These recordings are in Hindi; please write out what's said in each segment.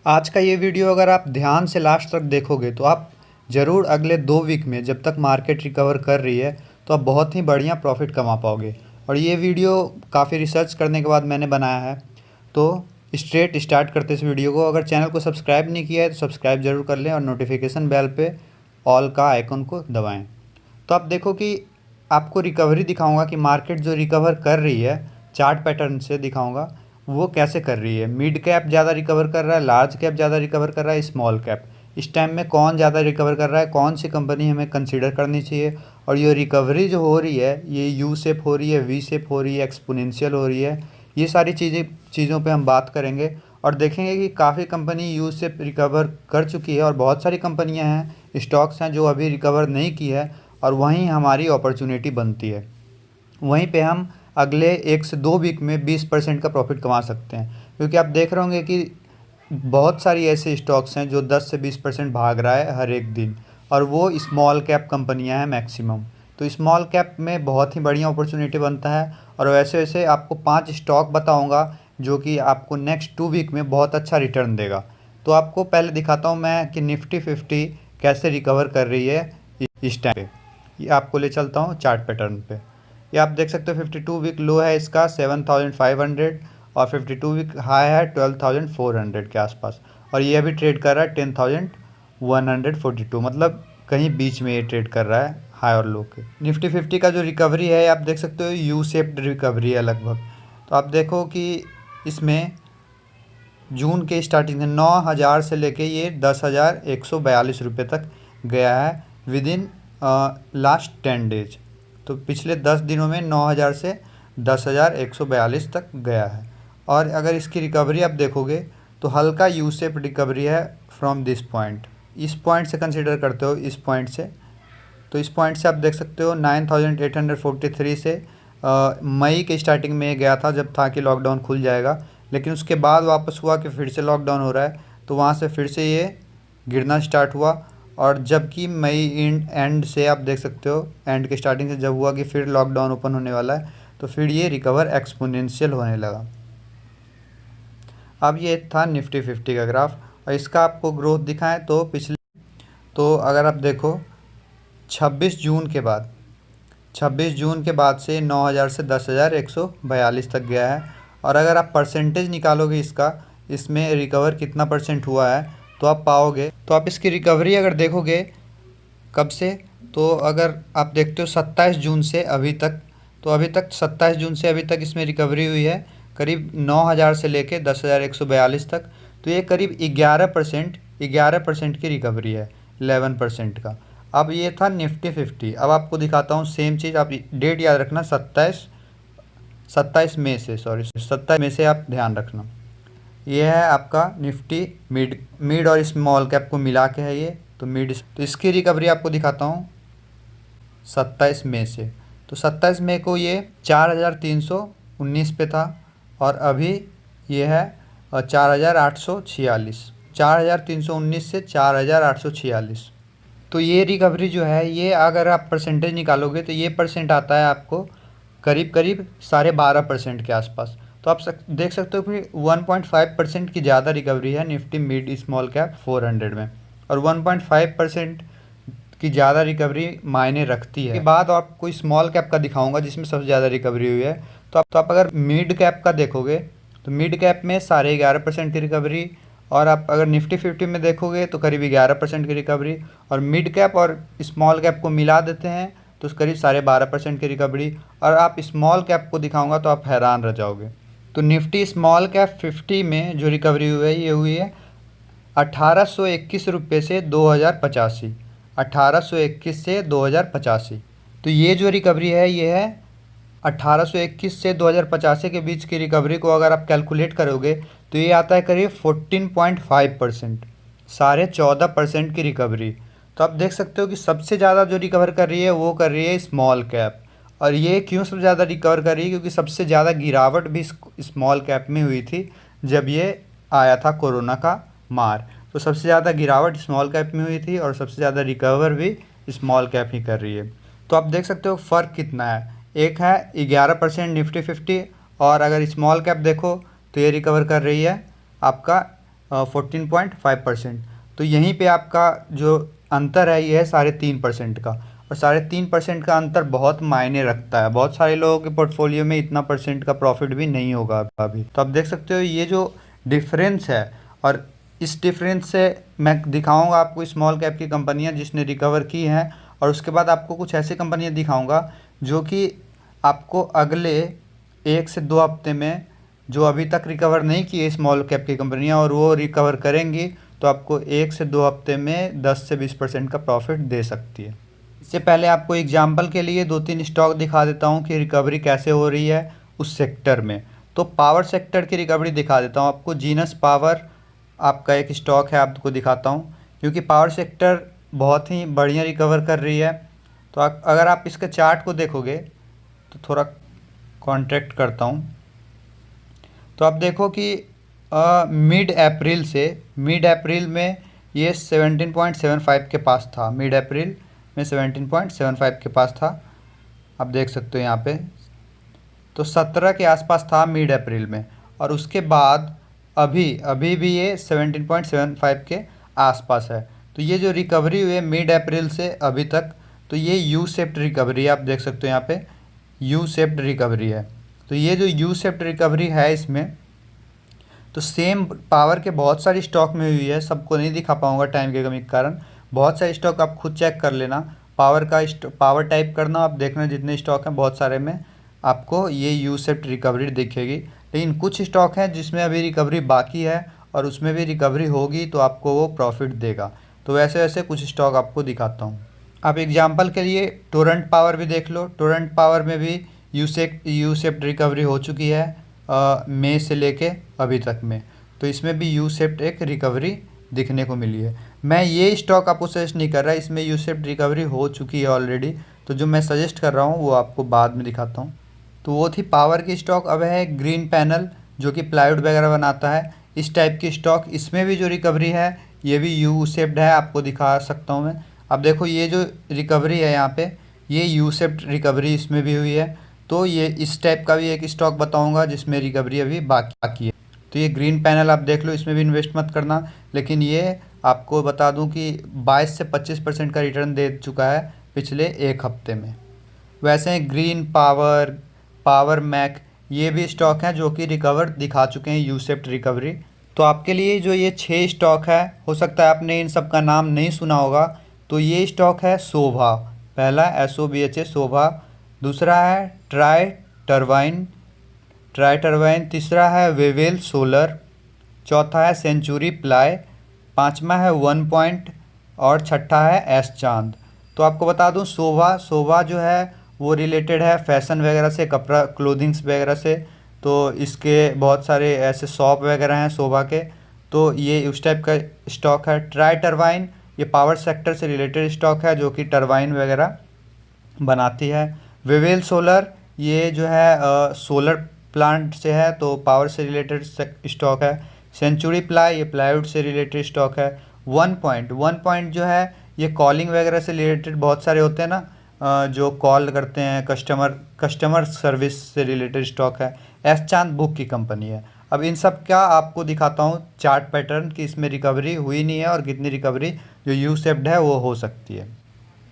आज का ये वीडियो अगर आप ध्यान से लास्ट तक देखोगे तो आप ज़रूर अगले 2 वीक में जब तक मार्केट रिकवर कर रही है तो आप बहुत ही बढ़िया प्रॉफिट कमा पाओगे। और ये वीडियो काफ़ी रिसर्च करने के बाद मैंने बनाया है। तो स्ट्रेट स्टार्ट करते इस वीडियो को। अगर चैनल को सब्सक्राइब नहीं किया है तो सब्सक्राइब ज़रूर कर लें और नोटिफिकेशन बेल पे ऑल का आइकन को दबाएँ। तो आप देखो कि आपको रिकवरी दिखाऊंगा कि मार्केट जो रिकवर कर रही है, चार्ट पैटर्न से दिखाऊंगा वो कैसे कर रही है। मिड कैप ज़्यादा रिकवर कर रहा है, लार्ज कैप ज़्यादा रिकवर कर रहा है, स्मॉल कैप इस टाइम में कौन ज़्यादा रिकवर कर रहा है, कौन सी कंपनी हमें कंसीडर करनी चाहिए। और ये रिकवरी जो हो रही है ये यू शेप हो रही है, वी शेप हो रही है, एक्सपोनेंशियल हो रही है, ये सारी चीज़ों पे हम बात करेंगे। और देखेंगे कि काफ़ी कंपनी यू शेप रिकवर कर चुकी है और बहुत सारी कंपनियां हैं, स्टॉक्स हैं जो अभी रिकवर नहीं की है और वहीं हमारी अपॉर्चुनिटी बनती है। वहीं पे हम अगले 1 से 2 वीक में 20% का प्रॉफिट कमा सकते हैं, क्योंकि आप देख रहे होंगे कि बहुत सारी ऐसे स्टॉक्स हैं जो 10 से 20% भाग रहा है हर एक दिन, और वो स्मॉल कैप कंपनियां हैं मैक्सिमम। तो स्मॉल कैप में बहुत ही बढ़िया अपॉर्चुनिटी बनता है। और वैसे वैसे आपको 5 स्टॉक बताऊंगा जो कि आपको नेक्स्ट 2 वीक में बहुत अच्छा रिटर्न देगा। तो आपको पहले दिखाता हूँ मैं कि निफ्टी 50 कैसे रिकवर कर रही है इस टाइम पे। ये आपको ले चलता हूँ चार्ट पैटर्न पे। ये आप देख सकते हो 52 वीक लो है इसका 7500 और 52 वीक हाई है 12400 के आसपास। और ये अभी ट्रेड कर रहा है 10142, मतलब कहीं बीच में ये ट्रेड कर रहा है हाई और लो के। निफ्टी 50 का जो रिकवरी है आप देख सकते हो यू शेप्ड रिकवरी है लगभग। तो आप देखो कि इसमें जून के स्टार्टिंग में 9000 से लेके ये 10,142 रुपये तक गया है विद इन लास्ट 10 डेज। तो पिछले 10 दिनों में 9000 से 10,142 तक गया है। और अगर इसकी रिकवरी आप देखोगे तो हल्का यू शेप रिकवरी है फ्रॉम दिस पॉइंट। इस पॉइंट से कंसीडर करते हो, इस पॉइंट से, तो इस पॉइंट से आप देख सकते हो 9843 से मई के स्टार्टिंग में गया था जब था कि लॉकडाउन खुल जाएगा, लेकिन उसके बाद वापस हुआ कि फिर से लॉकडाउन हो रहा है, तो वहाँ से फिर से ये गिरना स्टार्ट हुआ। और जबकि मई एंड से आप देख सकते हो, एंड के स्टार्टिंग से जब हुआ कि फिर लॉकडाउन ओपन होने वाला है तो फिर ये रिकवर एक्सपोनेंशियल होने लगा। अब ये था निफ्टी 50 का ग्राफ, और इसका आपको ग्रोथ दिखाएं तो पिछले, तो अगर आप देखो 26 जून के बाद 26 जून के बाद से 9000 से 10,142 तक गया है। और अगर आप परसेंटेज निकालोगे इसका, इसमें रिकवर कितना परसेंट हुआ है तो आप पाओगे। तो आप इसकी रिकवरी अगर देखोगे कब से, तो अगर आप देखते हो 27 जून से अभी तक, तो अभी तक 27 जून से अभी तक इसमें रिकवरी हुई है करीब 9000 से लेके 10,142 तक। तो ये करीब 11% की रिकवरी है, 11% का। अब ये था निफ्टी 50। अब आपको दिखाता हूँ सेम चीज़। आप डेट याद रखना, 27 मई से, सॉरी 27 मई से आप ध्यान रखना। ये है आपका निफ्टी मिड और स्मॉल कैप को मिला के है ये, तो मिड। तो इसकी रिकवरी आपको दिखाता हूँ 27 मई से। तो 27 मई को ये 4319 पे था और अभी ये है 4846, 4319 से 4846। तो ये रिकवरी जो है, ये अगर आप परसेंटेज निकालोगे तो ये परसेंट आता है आपको करीब करीब 12.5% के आसपास। तो आप देख सकते हो कि 1.5% की ज़्यादा रिकवरी है निफ्टी मिड स्मॉल कैप 400 में, और 1.5% की ज़्यादा रिकवरी मायने रखती है। इसके बाद आपको स्मॉल कैप का दिखाऊंगा जिसमें सबसे ज़्यादा रिकवरी हुई है। तो आप अगर मिड कैप का देखोगे तो मिड कैप में 11.5% की रिकवरी, और आप अगर निफ्टी 50 में देखोगे तो करीब 11% की रिकवरी, और मिड कैप और स्मॉल कैप को मिला देते हैं तो करीब 12.5% की रिकवरी। और आप स्मॉल कैप को दिखाऊंगा तो आप हैरान रह जाओगे। तो निफ्टी स्मॉल कैप 50 में जो रिकवरी हुई है ये हुई है 1821 रुपये से 2085, 1821 से 2085। तो ये जो रिकवरी है ये है 1821 से 2085 के बीच की रिकवरी को अगर आप कैलकुलेट करोगे तो ये आता है करीब 14.5%, 14.5% की रिकवरी। तो आप देख सकते हो कि सबसे ज़्यादा जो रिकवर कर रही है वो कर रही है स्मॉल कैप। और ये क्यों सबसे ज़्यादा रिकवर कर रही है, क्योंकि सबसे ज़्यादा गिरावट भी स्मॉल कैप में हुई थी जब ये आया था कोरोना का मार। तो सबसे ज़्यादा गिरावट स्मॉल कैप में हुई थी और सबसे ज़्यादा रिकवर भी स्मॉल कैप ही कर रही है। तो आप देख सकते हो फ़र्क कितना है, एक है 11% निफ्टी 50, और अगर स्मॉल कैप देखो तो ये रिकवर कर रही है आपका 14.5%। तो यहीं पे आपका जो अंतर है ये है 3.5% का, और 3.5% का अंतर बहुत मायने रखता है। बहुत सारे लोगों के पोर्टफोलियो में इतना परसेंट का प्रॉफिट भी नहीं होगा अभी। तो आप देख सकते हो ये जो डिफरेंस है, और इस डिफरेंस से मैं दिखाऊंगा आपको स्मॉल कैप की कंपनियां जिसने रिकवर की हैं, और उसके बाद आपको कुछ ऐसी कंपनियां दिखाऊंगा जो कि आपको अगले 1 से 2 हफ्ते में, जो अभी तक रिकवर नहीं किए स्मॉल कैप की कंपनियां और वो रिकवर करेंगी, तो आपको 1 से 2 हफ्ते में 10 से 20% का प्रॉफिट दे सकती है। इससे पहले आपको एग्जाम्पल के लिए 2-3 स्टॉक दिखा देता हूँ कि रिकवरी कैसे हो रही है उस सेक्टर में। तो पावर सेक्टर की रिकवरी दिखा देता हूँ आपको। जीनस पावर आपका एक स्टॉक है, आपको दिखाता हूँ, क्योंकि पावर सेक्टर बहुत ही बढ़िया रिकवर कर रही है। तो अगर आप इसके चार्ट को देखोगे तो थोड़ा कॉन्ट्रैक्ट करता हूँ, तो आप देखो कि मिड अप्रैल में ये 17.75 के पास था। मिड अप्रैल में 17.75 के पास था, आप देख सकते हो यहाँ पे। तो 17 के आसपास था मिड अप्रैल में, और उसके बाद अभी भी ये 17.75 के आसपास है। तो ये जो रिकवरी हुई है मिड अप्रैल से अभी तक, तो ये यू शेप्ड रिकवरी है, आप देख सकते हो यहाँ पे यू शेप्ड रिकवरी है। तो ये जो यू शेप्ड रिकवरी है इसमें, तो सेम पावर के बहुत सारी स्टॉक में हुई है, सबको नहीं दिखा पाऊंगा टाइम के कमी के कारण। बहुत सारे स्टॉक आप खुद चेक कर लेना, पावर टाइप करना, आप देखना जितने स्टॉक हैं बहुत सारे में आपको ये यू शेप्ड रिकवरी दिखेगी। लेकिन कुछ स्टॉक हैं जिसमें अभी रिकवरी बाकी है, और उसमें भी रिकवरी होगी तो आपको वो प्रॉफिट देगा। तो वैसे वैसे कुछ स्टॉक आपको दिखाता हूँ। आप एग्जाम्पल के लिए टोरेंट पावर भी देख लो। टोरेंट पावर में भी यू शेप्ड रिकवरी हो चुकी है मई से लेके अभी तक में। तो इसमें भी यू शेप्ड एक रिकवरी दिखने को मिली है। मैं ये स्टॉक आपको सजेस्ट नहीं कर रहा, इसमें यू शेप्ड रिकवरी हो चुकी है ऑलरेडी। तो जो मैं सजेस्ट कर रहा हूँ वो आपको बाद में दिखाता हूँ। तो वो थी पावर की स्टॉक। अब है ग्रीन पैनल जो कि प्लाईवुड वगैरह बनाता है, इस टाइप की स्टॉक। इसमें भी जो रिकवरी है ये भी यू शेप्ड है, आपको दिखा सकता हूँ मैं। अब देखो ये जो रिकवरी है यहाँ पे, ये यू शेप्ड रिकवरी इसमें भी हुई है। तो ये इस टाइप का भी एक स्टॉक बताऊंगा जिसमें रिकवरी अभी बाकी है। तो ये ग्रीन पैनल आप देख लो, इसमें भी इन्वेस्ट मत करना, लेकिन ये आपको बता दूं कि 22 से 25% का रिटर्न दे चुका है पिछले 1 हफ्ते में। वैसे ग्रीन पावर, पावर मैक, ये भी स्टॉक हैं जो कि रिकवर दिखा चुके हैं यू शेप्ड रिकवरी। तो आपके लिए जो ये 6 स्टॉक है, हो सकता है आपने इन सब का नाम नहीं सुना होगा। तो ये स्टॉक है शोभा, पहला SOBHA शोभा, दूसरा है ट्राई टरबाइन, तीसरा है वेवेल सोलर, चौथा है सेंचुरी प्लाई, पांचवा है वन पॉइंट, और छठा है एस चांद। तो आपको बता दूं शोभा जो है वो रिलेटेड है फैशन वगैरह से, कपड़ा क्लोथिंग्स वगैरह से। तो इसके बहुत सारे ऐसे शॉप वगैरह हैं शोभा के, तो ये उस टाइप का स्टॉक है। ट्राई टरबाइन ये पावर सेक्टर से रिलेटेड स्टॉक है जो कि टरबाइन वगैरह बनाती है। वेवेल सोलर ये जो है सोलर प्लांट से है, तो पावर से रिलेटेड स्टॉक है। सेंचुरी प्लाई ये प्लाईवुड से रिलेटेड स्टॉक है। वन पॉइंट जो है ये कॉलिंग वगैरह से रिलेटेड बहुत सारे होते हैं ना, जो कॉल करते हैं कस्टमर सर्विस से रिलेटेड स्टॉक है। एस चांद बुक की कंपनी है। अब इन सब का आपको दिखाता हूँ चार्ट पैटर्न कि इसमें रिकवरी हुई नहीं है और कितनी रिकवरी जो यू शेप्ड है वो हो सकती है।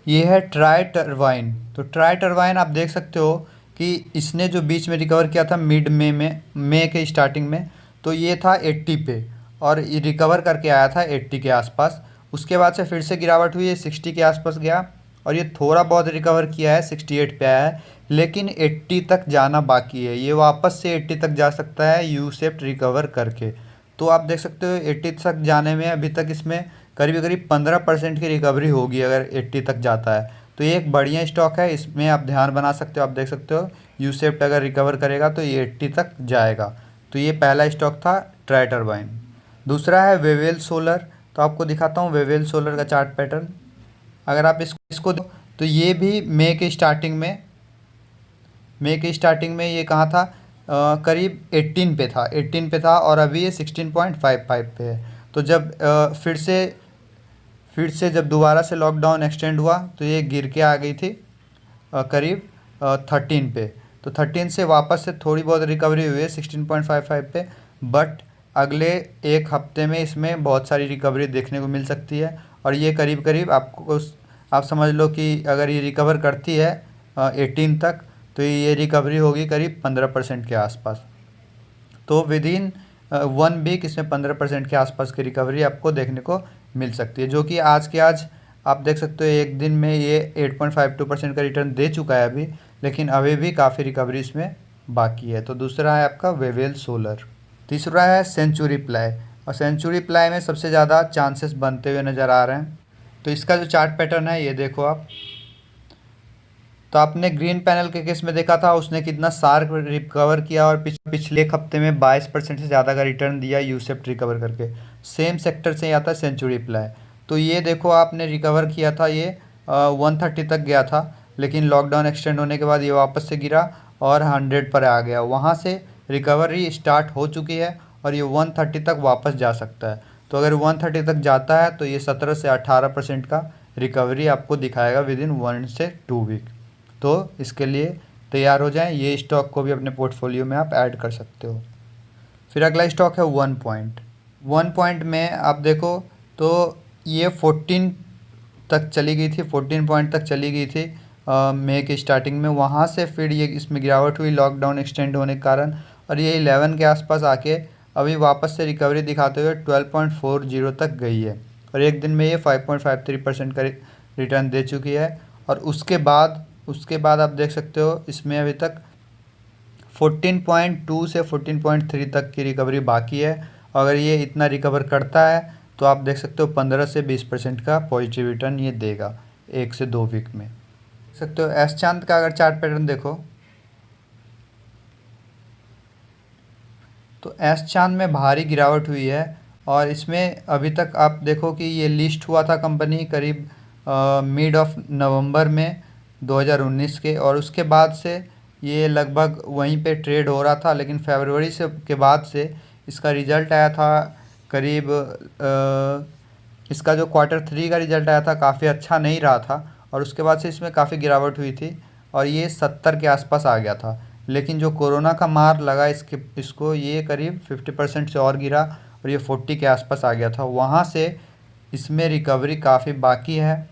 ये है ट्राई टरबाइन। तो ट्राई टरबाइन आप देख सकते हो कि इसने जो बीच में रिकवर किया था मिड मई के स्टार्टिंग में, तो ये था 80 पे, और ये रिकवर करके आया था 80 के आसपास। उसके बाद से फिर से गिरावट हुई है, 60 के आसपास गया, और ये थोड़ा बहुत रिकवर किया है, 68 पे आया है, लेकिन 80 तक जाना बाकी है। ये वापस से 80 तक जा सकता है यू शेप्ड रिकवर करके। तो आप देख सकते हो 80 तक जाने में अभी तक इसमें करीब 15% की रिकवरी होगी अगर 80 तक जाता है। तो ये एक बढ़िया स्टॉक है, इसमें आप ध्यान बना सकते हो। आप देख सकते हो यू शेप्ड अगर रिकवर करेगा तो ये 80 तक जाएगा। तो ये पहला स्टॉक था ट्राई टरबाइन। दूसरा है वेवेल सोलर। तो आपको दिखाता हूँ वेवेल सोलर का चार्ट पैटर्न। अगर आप इसको तो ये भी मई के स्टार्टिंग में ये कहाँ था, करीब 18 पे था, और अभी ये 16.55 पे है। तो जब फिर से जब दोबारा से लॉकडाउन एक्सटेंड हुआ तो ये गिर के आ गई थी करीब 13 पे। तो 13 से वापस से थोड़ी बहुत रिकवरी हुई है 16.55 पे, बट अगले एक हफ्ते में इसमें बहुत सारी रिकवरी देखने को मिल सकती है। और ये करीब करीब आपको आप समझ लो कि अगर ये रिकवर करती है 18 तक, तो ये रिकवरी होगी करीब 15% के आसपास। तो विद इन 1 वीक इसमें 15% के आसपास की रिकवरी आपको देखने को मिल सकती है, जो कि आज के आज आप देख सकते हो एक दिन में ये 8.52% का रिटर्न दे चुका है अभी, लेकिन अभी भी काफ़ी रिकवरी इसमें बाकी है। तो दूसरा है आपका वेवेल सोलर। तीसरा है सेंचुरी प्लाई, और सेंचुरी प्लाई में सबसे ज़्यादा चांसेस बनते हुए नज़र आ रहे हैं। तो इसका जो चार्ट पैटर्न है ये देखो आप। तो आपने ग्रीन पैनल के केस में देखा था उसने कितना शार्प रिकवर किया, और पिछले एक हफ्ते में 22% से ज़्यादा का रिटर्न दिया यूसेप्ट रिकवर करके। सेम सेक्टर से ही आता है सेंचुरी प्लाई। तो ये देखो आपने रिकवर किया था, ये 130 तक गया था, लेकिन लॉकडाउन एक्सटेंड होने के बाद ये वापस से गिरा और 100 पर आ गया। वहाँ से रिकवरी स्टार्ट हो चुकी है और ये 130 तक वापस जा सकता है। तो अगर 130 तक जाता है तो ये 17 से 18% का रिकवरी आपको दिखाएगा विद इन 1 से 2 वीक। तो इसके लिए तैयार हो जाएं, ये स्टॉक को भी अपने पोर्टफोलियो में आप ऐड कर सकते हो। फिर अगला स्टॉक है वन पॉइंट में आप देखो तो ये 14 तक चली गई थी, 14 पॉइंट तक चली गई थी मई की स्टार्टिंग में। वहाँ से फिर ये इसमें गिरावट हुई लॉकडाउन एक्सटेंड होने के कारण, और ये 11 के आसपास आके अभी वापस से रिकवरी दिखाते हुए 12.40 तक गई है, और एक दिन में ये 5.53% का रिटर्न दे चुकी है। और उसके बाद आप देख सकते हो इसमें अभी तक 14.2 से 14.3 तक की रिकवरी बाकी है। अगर ये इतना रिकवर करता है तो आप देख सकते हो 15 से 20% का पॉजिटिव रिटर्न ये देगा 1 से 2 वीक में। देख सकते हो एस चांद का अगर चार्ट पैटर्न देखो तो एस चांद में भारी गिरावट हुई है, और इसमें अभी तक आप देखो कि ये लिस्ट हुआ था कंपनी करीब मिड ऑफ नवंबर में 2019 के, और उसके बाद से ये लगभग वहीं पे ट्रेड हो रहा था। लेकिन फरवरी से के बाद से इसका रिज़ल्ट आया था करीब इसका जो Q3 का रिज़ल्ट आया था काफ़ी अच्छा नहीं रहा था, और उसके बाद से इसमें काफ़ी गिरावट हुई थी और ये 70 के आसपास आ गया था। लेकिन जो कोरोना का मार लगा इसको ये करीब 50% से और गिरा और ये 40 के आसपास आ गया था। वहाँ से इसमें रिकवरी काफ़ी बाकी है,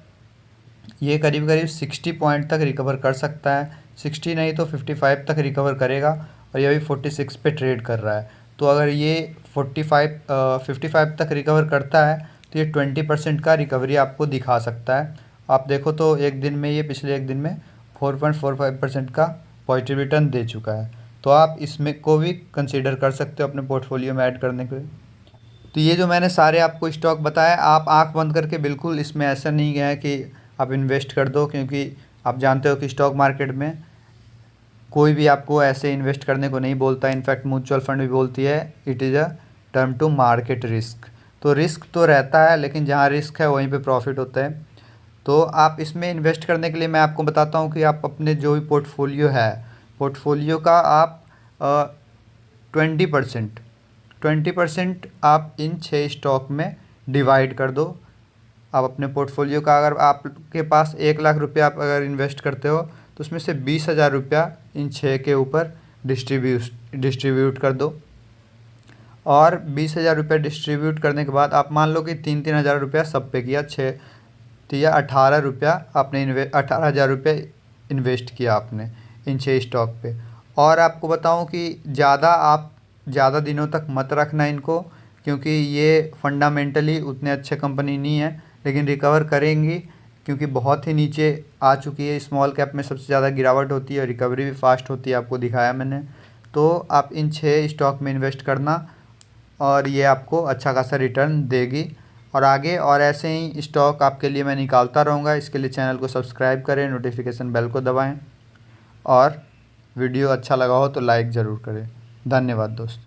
ये करीब करीब 60 पॉइंट तक रिकवर कर सकता है, 60 नहीं तो 55 तक रिकवर करेगा, और ये अभी 46 पे ट्रेड कर रहा है। तो अगर ये 55 तक रिकवर करता है तो ये 20% का रिकवरी आपको दिखा सकता है। आप देखो तो एक दिन में ये पिछले एक दिन में 4.45% का पॉजिटिव रिटर्न दे चुका है। तो आप इसमें को भी कंसीडर कर सकते हो अपने पोर्टफोलियो में ऐड करने के लिए। तो ये जो मैंने सारे आपको स्टॉक बताए, आप आंख बंद करके बिल्कुल इसमें ऐसा नहीं है कि आप इन्वेस्ट कर दो, क्योंकि आप जानते हो कि स्टॉक मार्केट में कोई भी आपको ऐसे इन्वेस्ट करने को नहीं बोलता। इनफैक्ट म्यूचुअल फंड भी बोलती है it is a term to market risk. तो रिस्क तो रहता है, लेकिन जहाँ रिस्क है वहीं पे प्रॉफिट होता है। तो आप इसमें इन्वेस्ट करने के लिए मैं आपको बताता हूँ कि आप अपने जो भी पोर्टफोलियो का आप 20% आप इन 6 स्टॉक में डिवाइड कर दो। आप अपने पोर्टफोलियो का अगर आपके पास 1 लाख रुपया आप अगर इन्वेस्ट करते हो तो उसमें से 20,000 रुपया इन 6 के ऊपर डिस्ट्रीब्यूट कर दो। और 20,000 रुपया डिस्ट्रीब्यूट करने के बाद आप मान लो कि 3-3 हज़ार रुपया सब पे किया, 6 या 18 रुपया आपने 18,000 रुपये इन्वेस्ट किया आपने इन 6 स्टॉक पे। और आपको बताऊं कि ज़्यादा दिनों तक मत रखना इनको, क्योंकि ये फंडामेंटली उतने अच्छे कंपनी नहीं है, लेकिन रिकवर करेंगी क्योंकि बहुत ही नीचे आ चुकी है। स्मॉल कैप में सबसे ज़्यादा गिरावट होती है और रिकवरी भी फास्ट होती है, आपको दिखाया मैंने। तो आप इन 6 स्टॉक में इन्वेस्ट करना और ये आपको अच्छा खासा रिटर्न देगी। और आगे और ऐसे ही स्टॉक आपके लिए मैं निकालता रहूँगा। इसके लिए चैनल को सब्सक्राइब करें, नोटिफिकेशन बेल को दबाएं, और वीडियो अच्छा लगा हो तो लाइक ज़रूर करें। धन्यवाद दोस्त।